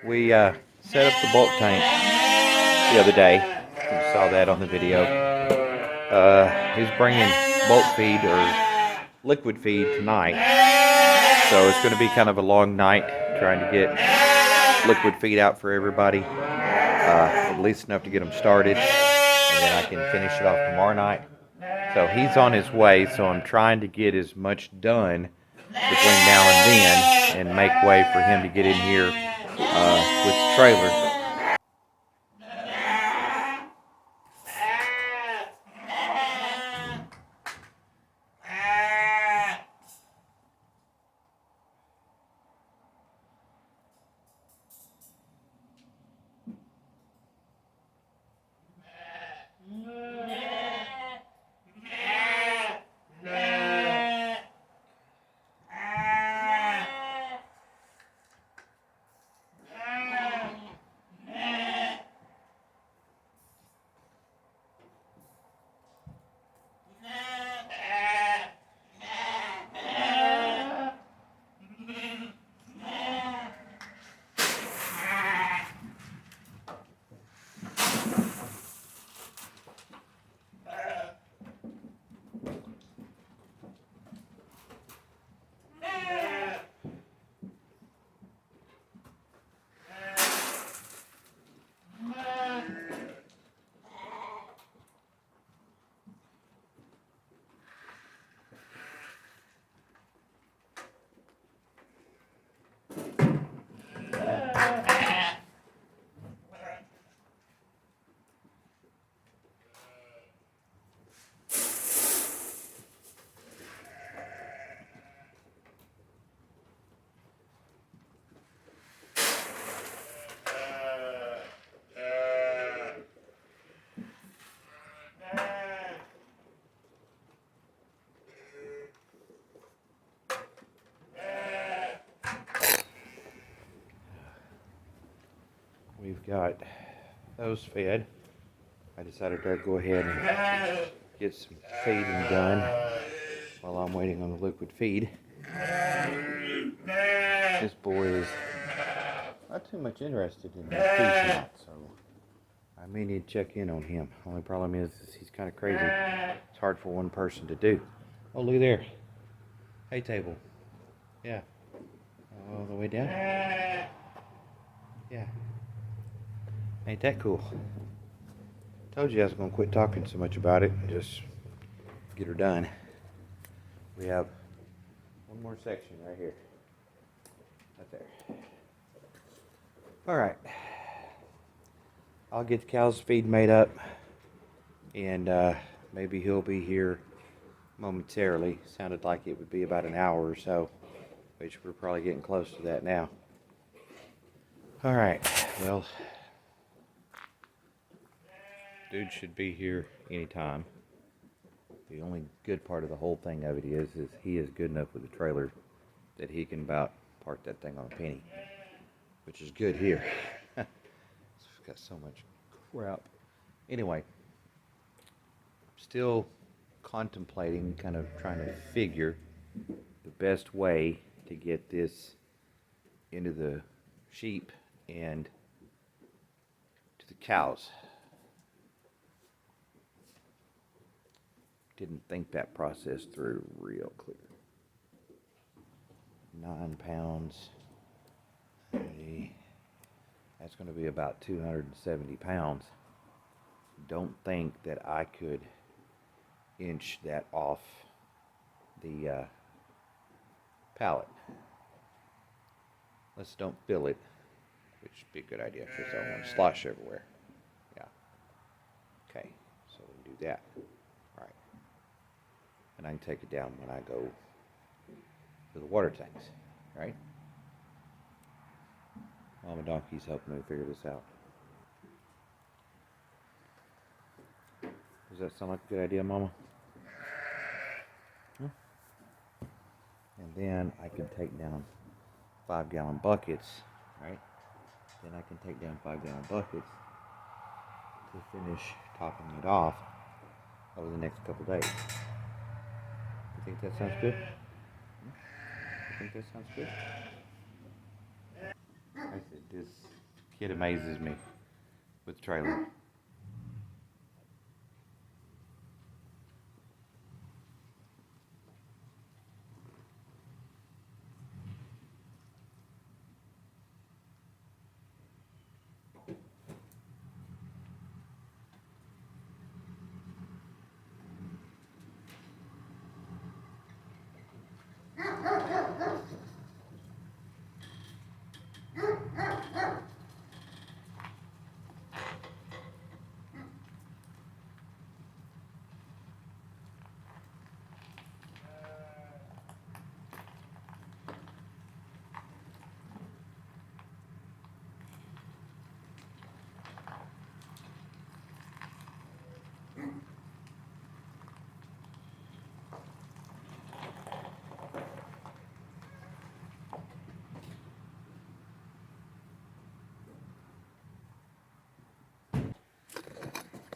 We set up the bulk tank the other day. You saw that on the video. He's bringing bulk feed or liquid feed tonight. So it's going to be kind of a long night trying to get liquid feed out for everybody. At least enough to get them started. And then I can finish it off tomorrow night. So he's on his way, so I'm trying to get as much done between now and then and make way for him to get in here with the trailer. We've got those fed. I decided to go ahead and get some feeding done while I'm waiting on the liquid feed. This boy is not too much interested in the feed tonight, so I may need to check in on him. Only problem is he's kind of crazy. It's hard for one person to do. Oh, look there. Hay table. Yeah. All the way down. Yeah. Ain't that cool? Told you I was going to quit talking so much about it and just get her done. We have one more section right here. Right there. Alright. I'll get the cow's feed made up and maybe he'll be here momentarily. Sounded like it would be about an hour or so, which we're probably getting close to that now. Alright, well, dude should be here anytime. The only good part of the whole thing of it is he is good enough with the trailer that he can about park that thing on a penny, which is good here. It's got so much crap. Anyway, still contemplating, kind of trying to figure the best way to get this into the sheep and to the cows. Didn't think that process through real clear. 9 pounds. That's going to be about 270 pounds. Don't think that I could inch that off the pallet. Let's don't fill it, which would be a good idea because I want to slosh everywhere. Yeah. Okay, so we can do that. Right. And I can take it down when I go to the water tanks, right? Mama Donkey's helping me figure this out. Does that sound like a good idea, Mama? Huh? And then I can take down 5-gallon buckets, right? Then I can take down 5-gallon buckets to finish topping it off over the next couple days. You think that sounds good? You think that sounds good? I said this Kid amazes me with trailer.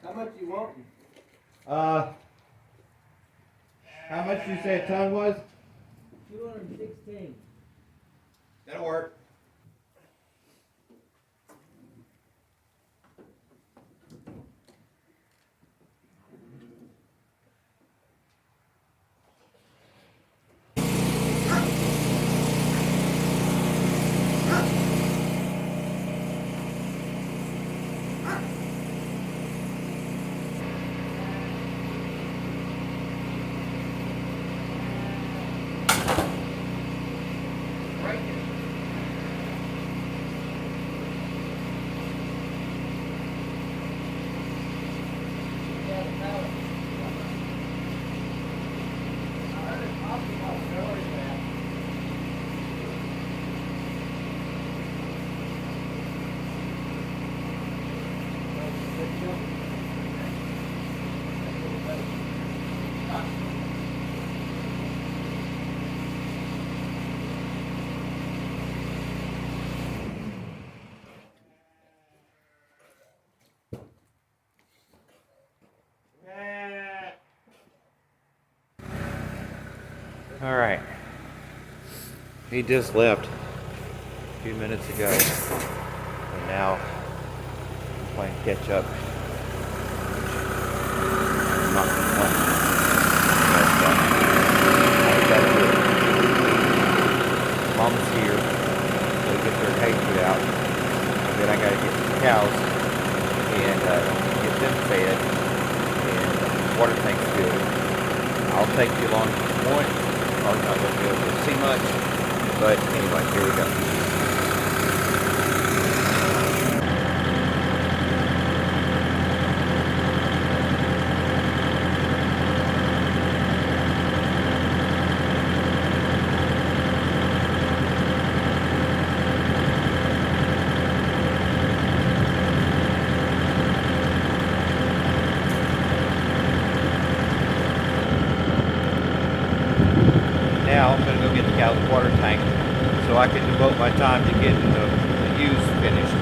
How much you want? How much did you say a ton was? 216. That'll work. All right. He just left a few minutes ago, and now I'm playing catch up. I'm not complaining, but I got to do it. Mom's here. They get their hay put out, and then I got to get the cows and get them fed, and the water tank's good. I'll take you along if you want. Probably not going to be able to see much, but anyway, here we go. Now I'm going to go get the cow's water tank so I can devote my time to getting the ewes finished.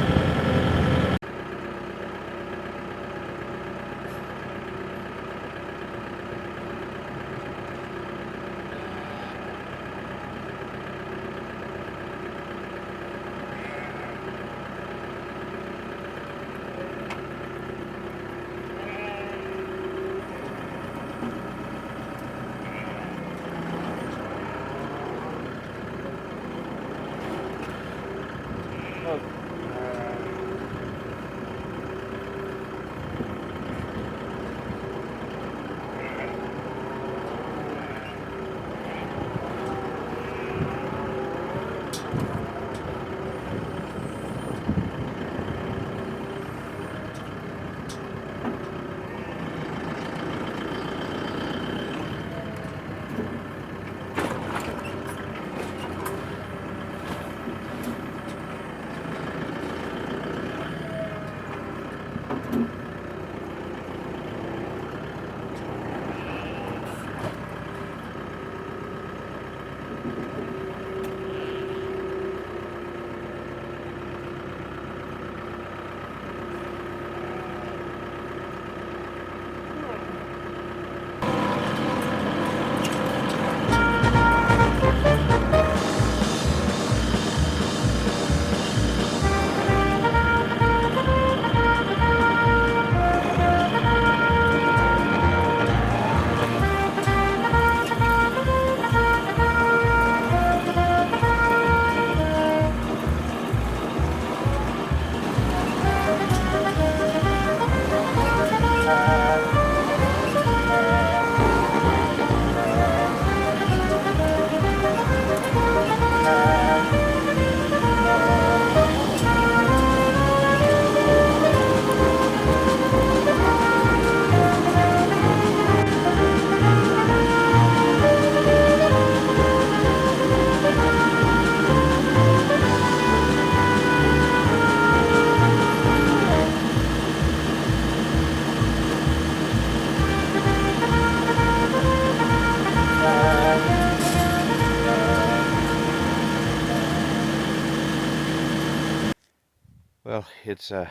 Well, it's a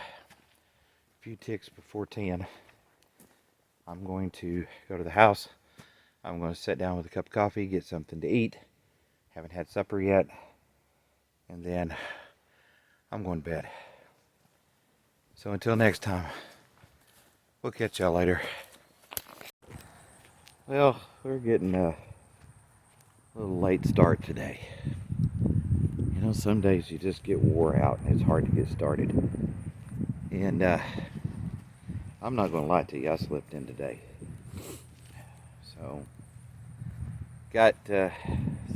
few ticks before 10. I'm going to go to the house. I'm going to sit down with a cup of coffee, get something to eat. Haven't had supper yet. And then I'm going to bed. So until next time, we'll catch y'all later. Well, we're getting a little late start today. You know, some days you just get wore out and it's hard to get started. And I'm not going to lie to you, I slept in today. So, got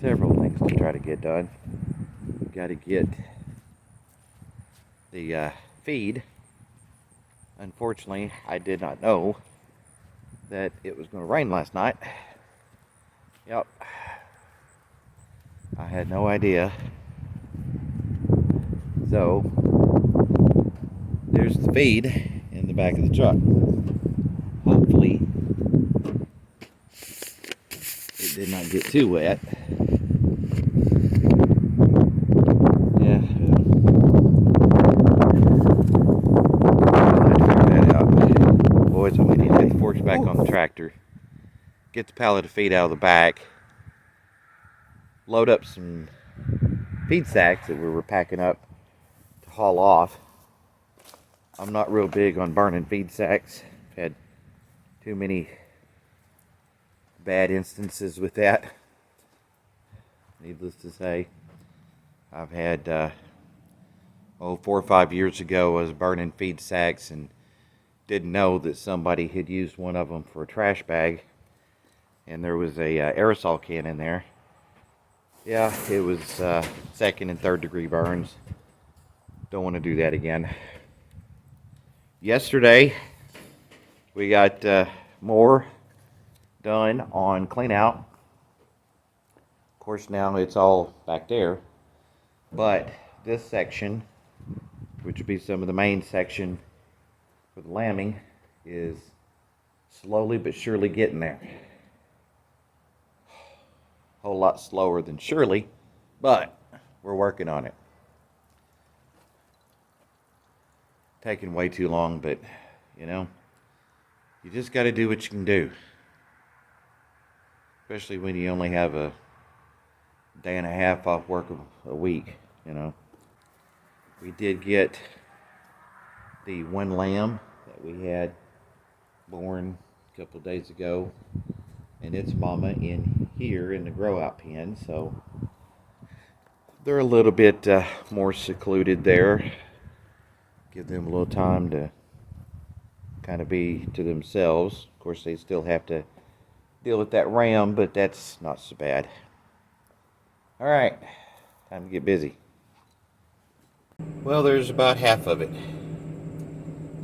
several things to try to get done. Got to get the feed. Unfortunately, I did not know that it was going to rain last night. Yep. I had no idea. So, there's the feed in the back of the truck. Hopefully, it did not get too wet. Yeah. I'll have to figure that out. Boys, we need to get the forks back on the tractor. Get the pallet of feed out of the back. Load up some feed sacks that we were packing up to haul off. I'm not real big on burning feed sacks. I've had too many bad instances with that. Needless to say, I've had 4 or 5 years ago I was burning feed sacks and didn't know that somebody had used one of them for a trash bag, and there was a aerosol can in there. Yeah, it was second and third degree burns. Don't want to do that again. Yesterday, we got more done on clean out. Of course, now it's all back there. But this section, which would be some of the main section for the lambing, is slowly but surely getting there. A whole lot slower than surely, but we're working on it. Taking way too long, but you know, you just got to do what you can do. Especially when you only have a day and a half off work a week, you know. We did get the one lamb that we had born a couple of days ago, and its mama in here in the grow out pen, so they're a little bit more secluded there. Give them a little time to kind of be to themselves. Of course, they still have to deal with that ram, but that's not so bad. All right, time to get busy. Well, there's about half of it.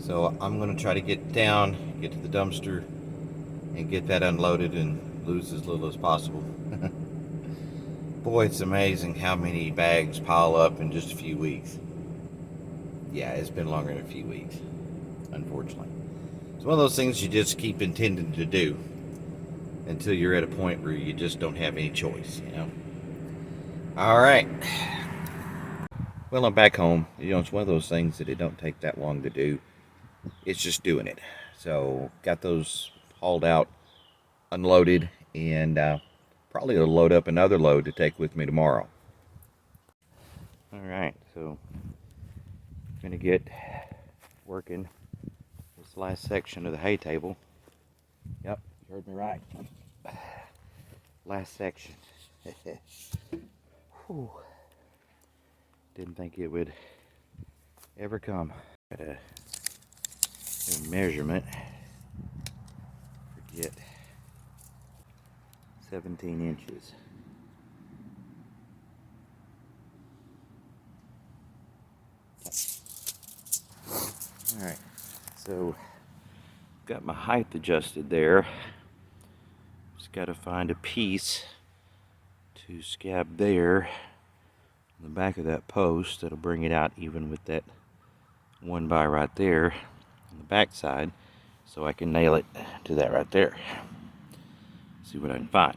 So I'm going to try to get down, get to the dumpster, and get that unloaded and lose as little as possible. Boy, it's amazing how many bags pile up in just a few weeks. Yeah, it's been longer than a few weeks, unfortunately. It's one of those things you just keep intending to do until you're at a point where you just don't have any choice, you know? All right. Well, I'm back home. You know, it's one of those things that it don't take that long to do. It's just doing it. So, got those hauled out, unloaded, and probably will load up another load to take with me tomorrow. All right, so gonna get working this last section of the hay table. Yep, you heard me right. Last section. Whew. Didn't think it would ever come. Got a measurement. Forget 17 inches. All right, so got my height adjusted there. Just got to find a piece to scab there on the back of that post that'll bring it out even with that one by right there on the back side, so I can nail it to that right there. See what I can find.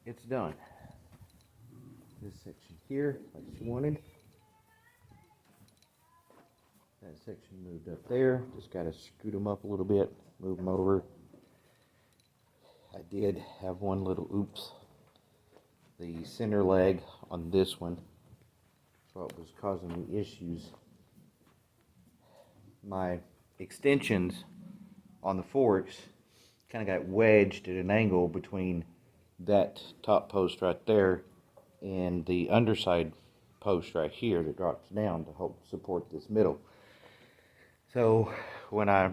It's done. This section here, like she wanted. That section moved up there. Just got to scoot them up a little bit, move them over. I did have one little oops. The center leg on this one, what was causing me issues. My extensions on the forks kind of got wedged at an angle between that top post right there and the underside post right here that drops down to help support this middle. So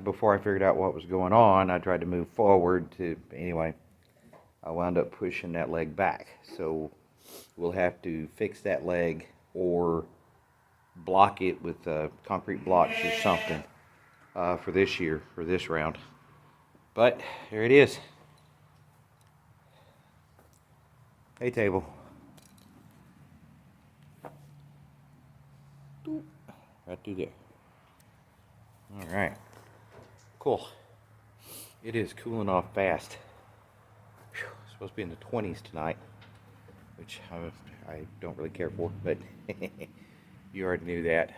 before I figured out what was going on, I tried to move forward anyway, I wound up pushing that leg back. So we'll have to fix that leg or block it with concrete blocks or something for this year, for this round. But there it is. Hey, table. Right through there. All right. Cool. It is cooling off fast. Whew, it's supposed to be in the 20s tonight, which I don't really care for, but you already knew that.